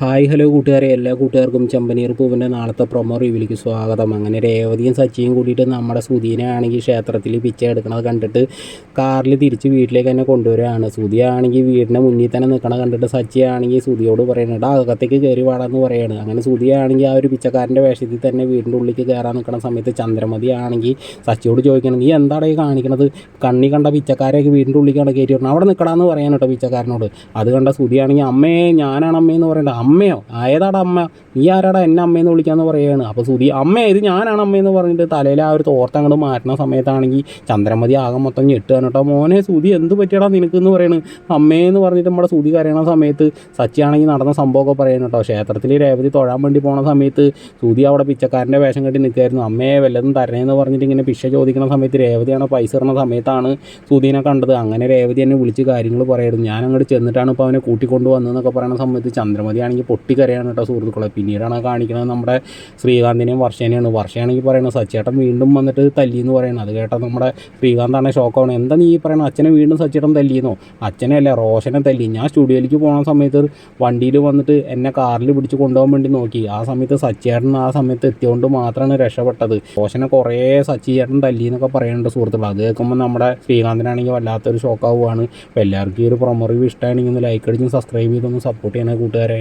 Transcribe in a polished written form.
Hi hello കൂട്ടുകാരെ, എല്ലാ കൂട്ടുകാർക്കും ചെമ്പനീർ പൂവിൻ്റെ നാളത്തെ പ്രൊമോ റിവ്യൂവിലേക്ക് സ്വാഗതം. അങ്ങനെ രേവതിയും സച്ചിയും കൂടിയിട്ട് നമ്മുടെ സുധീനെ ആണെങ്കിൽ ക്ഷേത്രത്തിൽ പിച്ച എടുക്കണത് കണ്ടിട്ട് കാറിൽ തിരിച്ച് വീട്ടിലേക്ക് തന്നെ കൊണ്ടുവരികയാണ്. സുധിയാണെങ്കിൽ വീടിൻ്റെ മുന്നിൽ തന്നെ നിൽക്കണത് കണ്ടിട്ട് സച്ചിയാണെങ്കിൽ സുധിയോട് പറയുന്നുണ്ട് അകത്തേക്ക് കയറി വാടാന്ന് പറയുകയാണ്. അങ്ങനെ സുധിയാണെങ്കിൽ ആ ഒരു പിച്ചക്കാരൻ്റെ വേഷത്തിൽ തന്നെ വീടിൻ്റെ ഉള്ളിലേക്ക് കയറാൻ നിൽക്കുന്ന സമയത്ത് ചന്ദ്രമതി ആണെങ്കിൽ സച്ചിയോട് ചോദിക്കണം, നീ എന്താണ് ഈ കാണിക്കണത്? കണ്ണി കണ്ട പിച്ചക്കാരെയൊക്കെ വീടിൻ്റെ ഉള്ളിലേക്കാണ് കയറ്റി വിടണം, അവിടെ നിൽക്കണമെന്ന് പറയാൻ കേട്ടോ പിച്ചക്കാരനോട്. അത് കണ്ട സുധിയാണെങ്കിൽ അമ്മേ ഞാനാണ് അമ്മയെന്ന് പറയേണ്ടത്. അമ്മയോ? ആയതാടാ അമ്മ? നീ ആരാടാ എന്നെ അമ്മയെന്ന് വിളിക്കാമെന്ന് പറയുകയാണ്. അപ്പോൾ സുധി അമ്മേ ഇത് ഞാനാണ് അമ്മയെന്ന് പറഞ്ഞിട്ട് തലയിൽ ആ ഒരു തോർത്ത് അങ്ങോട്ട് മാറ്റുന്ന സമയത്താണെങ്കിൽ ചന്ദ്രമതി ആകെ മൊത്തം ഞെട്ടുകയാണ് കേട്ടോ. മോനെ സുധി എന്ത് പറ്റിയടാ നിനക്കെന്ന് പറയണ്. അമ്മയെന്ന് പറഞ്ഞിട്ട് നമ്മുടെ സുധി കരയണ സമയത്ത് സച്ചിയാണെങ്കിൽ നടന്ന സംഭവമൊക്കെ പറയുന്നു കേട്ടോ. ക്ഷേത്രത്തിൽ രേവതി തൊഴാൻ വേണ്ടി പോണ സമയത്ത് സുധി അവിടെ പിച്ചക്കാരൻ്റെ വേഷം കെട്ടി നിൽക്കുകയായിരുന്നു. അമ്മയെ വല്ലതും തരണേന്ന് പറഞ്ഞിട്ട് ഇങ്ങനെ പിച്ച ചോദിക്കുന്ന സമയത്ത് രേവതിയാണ് പൈസ ഇടുന്ന സമയത്താണ് സുധീനെ കണ്ടത്. അങ്ങനെ രേവതി എന്നെ വിളിച്ച് കാര്യങ്ങൾ പറയായിരുന്നു. ഞാൻ അങ്ങോട്ട് ചെന്നിട്ടാണ് ഇപ്പോൾ അവനെ കൂട്ടിക്കൊണ്ട് വന്നതെന്നൊക്കെ പറയുന്ന സമയത്ത് ചന്ദ്രമതി ആണെങ്കിൽ പൊട്ടിക്കരയാണ് കേട്ടോ സുഹൃത്തുക്കളെ. പിന്നീടാണ് കാണിക്കുന്നത് നമ്മുടെ ശ്രീകാന്തിനെയും വർഷേനെയാണ്. വർഷയാണെങ്കിൽ പറയുന്നത് സച്ചേട്ടൻ വീണ്ടും വന്നിട്ട് തല്ലിയെന്ന് പറയുന്നത്. അത് കേട്ടാൽ നമ്മുടെ ശ്രീകാന്താണ് ഷോക്കാണ്. എന്താ നീ പറയണം, അച്ഛനെ വീണ്ടും സച്ചേട്ടൻ തല്ലിയെന്നോ? അച്ഛനെ അല്ല, റോഷനെ തല്ലി. ഞാൻ സ്റ്റുഡിയോയിലേക്ക് പോകുന്ന സമയത്ത് വണ്ടിയിൽ വന്നിട്ട് എന്നെ കാറിൽ പിടിച്ച് കൊണ്ടുപോകാൻ വേണ്ടി നോക്കി. ആ സമയത്ത് സച്ചേട്ടൻ ആ സമയത്ത് എത്തിയോണ്ട് മാത്രമാണ് രക്ഷപ്പെട്ടത്. റോഷനെ കുറേ സച്ചിയേട്ടൻ തല്ലി എന്നൊക്കെ പറയുന്നുണ്ട് സുഹൃത്തുക്കൾ. അത് കേൾക്കുമ്പോൾ നമ്മുടെ ശ്രീകാന്തിനാണെങ്കിൽ വല്ലാത്തൊരു ഷോക്കാവുകയാണ്. അപ്പോൾ എല്ലാവർക്കും ഈ ഒരു പ്രൊമോ റിവ്യൂ ഇഷ്ടമാണെങ്കിൽ ഒന്ന് ലൈക്ക് അടിച്ചും സബ്സ്ക്രൈബ് ചെയ്തൊന്ന് സപ്പോർട്ട് ചെയ്യണേ കൂട്ടുകാരെ.